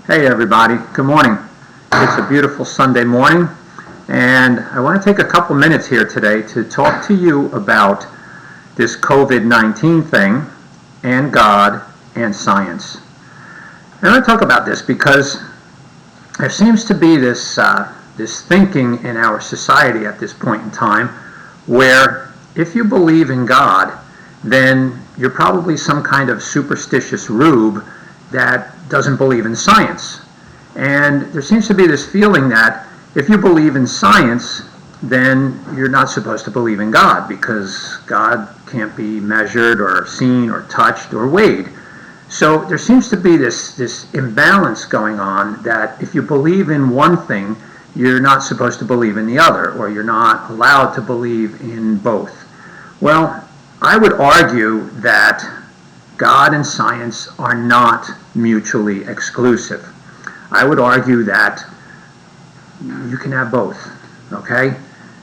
Hey everybody, good morning. It's a beautiful Sunday morning, and I want to take a couple minutes here today to talk to you about this COVID-19 thing, and God, and science. And I want to talk about this because there seems to be this thinking in our society at this point in time where if you believe in God, then you're probably some kind of superstitious rube that doesn't believe in science. And there seems to be this feeling that if you believe in science, then you're not supposed to believe in God because God can't be measured or seen or touched or weighed. So there seems to be this imbalance going on that if you believe in one thing, you're not supposed to believe in the other, or you're not allowed to believe in both. Well, I would argue that God and science are not mutually exclusive. I would argue that you can have both, okay?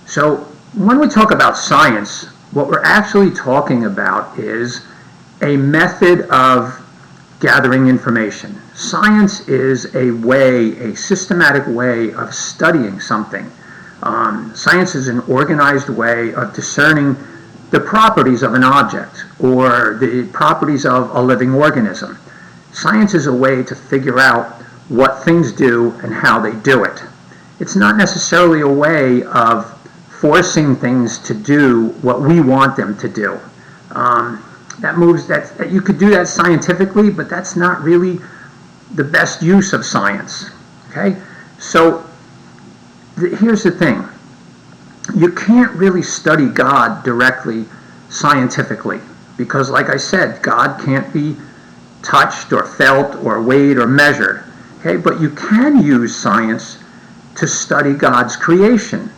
So when we talk about science, what we're actually talking about is a method of gathering information. Science is a systematic way of studying something. Science is an organized way of discerning the properties of an object or the properties of a living organism. Science is a way to figure out what things do and how they do it. It's not necessarily a way of forcing things to do what we want them to do. That you could do that scientifically, but that's not really the best use of science. Okay, so here's the thing. You can't really study God directly scientifically because, like I said, God can't be touched or felt or weighed or measured. Okay, but you can use science to study God's creation.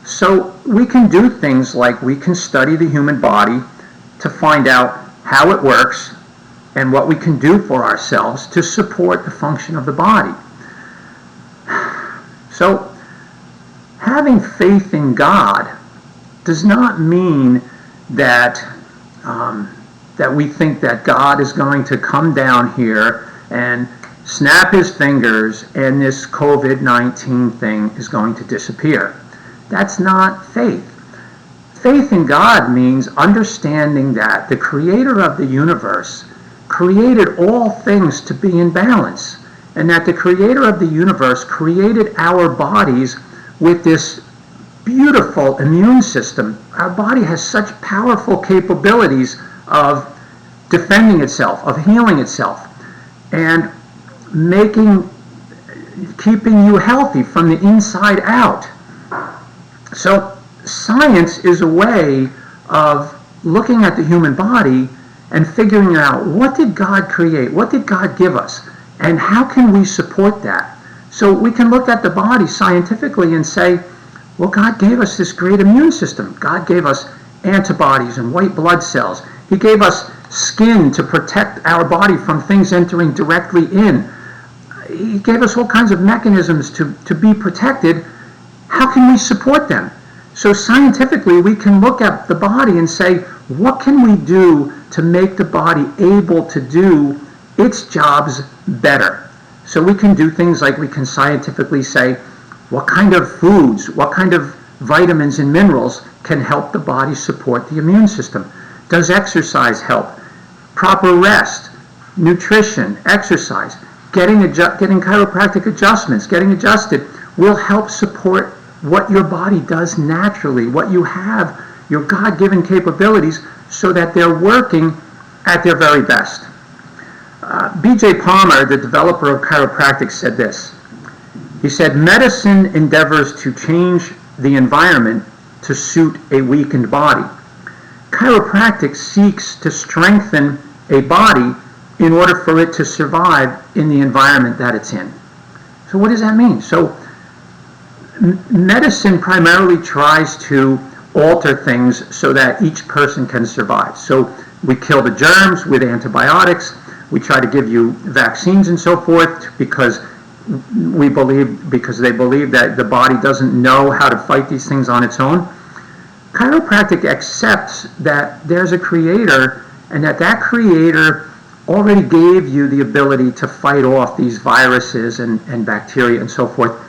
So we can do things like we can study the human body to find out how it works and what we can do for ourselves to support the function of the body. So having faith in God does not mean that that we think that God is going to come down here and snap his fingers and this COVID-19 thing is going to disappear. That's not faith. Faith in God means understanding that the creator of the universe created all things to be in balance, and that the creator of the universe created our bodies with this beautiful immune system. Our body has such powerful capabilities of defending itself, of healing itself, and keeping you healthy from the inside out. So science is a way of looking at the human body and figuring out, what did God create? What did God give us? And how can we support that? So we can look at the body scientifically and say, well, God gave us this great immune system. God gave us antibodies and white blood cells. He gave us skin to protect our body from things entering directly in. He gave us all kinds of mechanisms to be protected. How can we support them? So scientifically, we can look at the body and say, what can we do to make the body able to do its jobs better? So we can do things like we can scientifically say, what kind of foods, what kind of vitamins and minerals can help the body support the immune system? Does exercise help? Proper rest, nutrition, exercise, getting chiropractic adjustments, getting adjusted will help support what your body does naturally, what you have, your God-given capabilities, so that they're working at their very best. B.J. Palmer, the developer of chiropractic, said this. He said, medicine endeavors to change the environment to suit a weakened body. Chiropractic seeks to strengthen a body in order for it to survive in the environment that it's in. So what does that mean? So medicine primarily tries to alter things so that each person can survive. So we kill the germs with antibiotics. We try to give you vaccines and so forth because they believe that the body doesn't know how to fight these things on its own. Chiropractic accepts that there's a creator and that creator already gave you the ability to fight off these viruses and bacteria and so forth.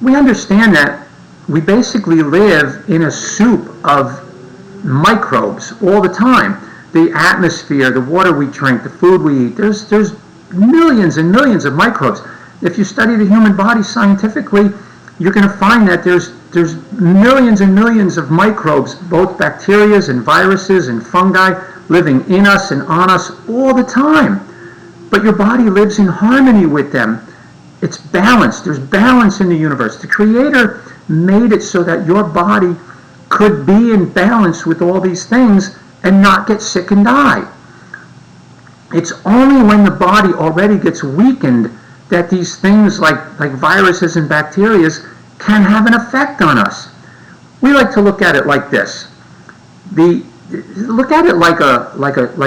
We understand that we basically live in a soup of microbes all the time. The atmosphere, the water we drink, the food we eat, there's millions and millions of microbes. If you study the human body scientifically, you're going to find that there's millions and millions of microbes, both bacteria and viruses and fungi, living in us and on us all the time. But your body lives in harmony with them. It's balanced. There's balance in the universe. The Creator made it so that your body could be in balance with all these things and not get sick and die. It's only when the body already gets weakened that these things like viruses and bacteria can have an effect on us. We like to look at it like this. Look at it like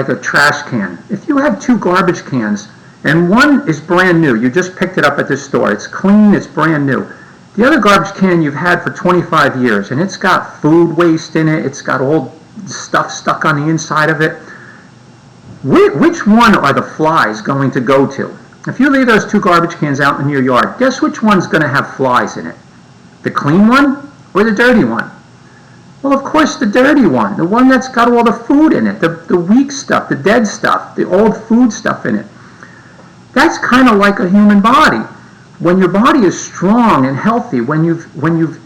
a trash can. If you have two garbage cans and one is brand new, you just picked it up at the store, it's clean, it's brand new. The other garbage can you've had for 25 years and it's got food waste in it, it's got old stuff stuck on the inside of it. Which one are the flies going to go to? If you leave those two garbage cans out in your yard, guess which one's going to have flies in it? The clean one or the dirty one? Well, of course, the dirty one, the one that's got all the food in it, the weak stuff, the dead stuff, the old food stuff in it. That's kind of like a human body. When your body is strong and healthy, when you've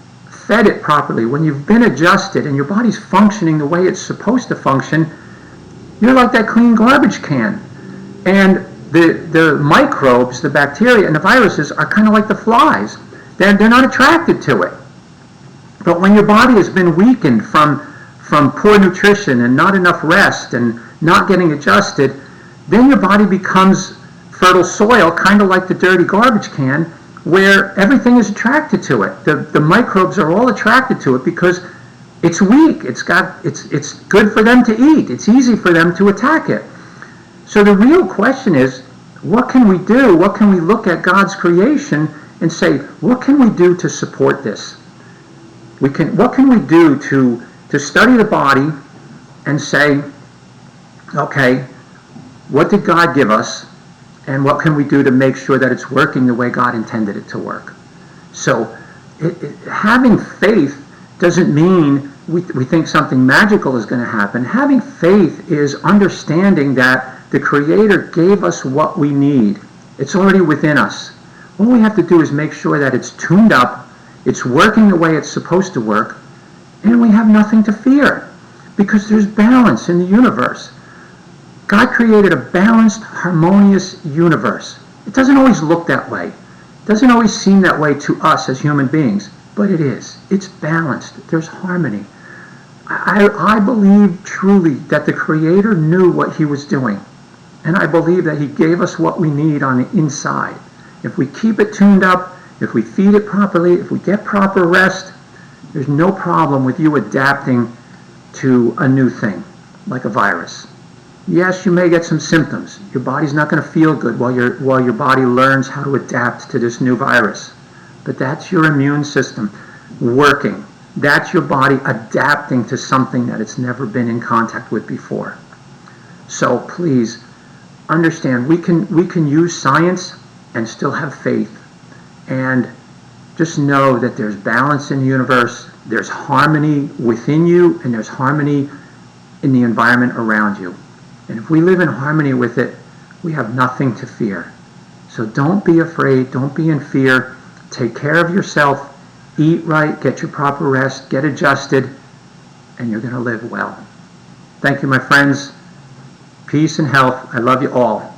fed it properly, when you've been adjusted and your body's functioning the way it's supposed to function, you're like that clean garbage can. And the microbes, the bacteria and the viruses are kind of like the flies. They're not attracted to it. But when your body has been weakened from poor nutrition and not enough rest and not getting adjusted, then your body becomes fertile soil, kind of like the dirty garbage can, where everything is attracted to it. The microbes are all attracted to it because it's weak. It's good for them to eat. It's easy for them to attack it. So the real question is, what can we do? What can we look at God's creation and say, what can we do to support this? What can we do to study the body and say, okay, what did God give us, and what can we do to make sure that it's working the way God intended it to work? So having faith doesn't mean we think something magical is going to happen. Having faith is understanding that the Creator gave us what we need. It's already within us. All we have to do is make sure that it's tuned up, it's working the way it's supposed to work, and we have nothing to fear because there's balance in the universe. God created a balanced, harmonious universe. It doesn't always look that way. It doesn't always seem that way to us as human beings, but it is. It's balanced. There's harmony. I believe truly that the Creator knew what He was doing, and I believe that He gave us what we need on the inside. If we keep it tuned up, if we feed it properly, if we get proper rest, there's no problem with you adapting to a new thing, like a virus. Yes, you may get some symptoms. Your body's not going to feel good while your body learns how to adapt to this new virus. But that's your immune system working. That's your body adapting to something that it's never been in contact with before. So please understand, we can use science and still have faith. And just know that there's balance in the universe, there's harmony within you, and there's harmony in the environment around you. And if we live in harmony with it, we have nothing to fear. So don't be afraid, don't be in fear. Take care of yourself, eat right, get your proper rest, get adjusted, and you're going to live well. Thank you, my friends. Peace and health. I love you all.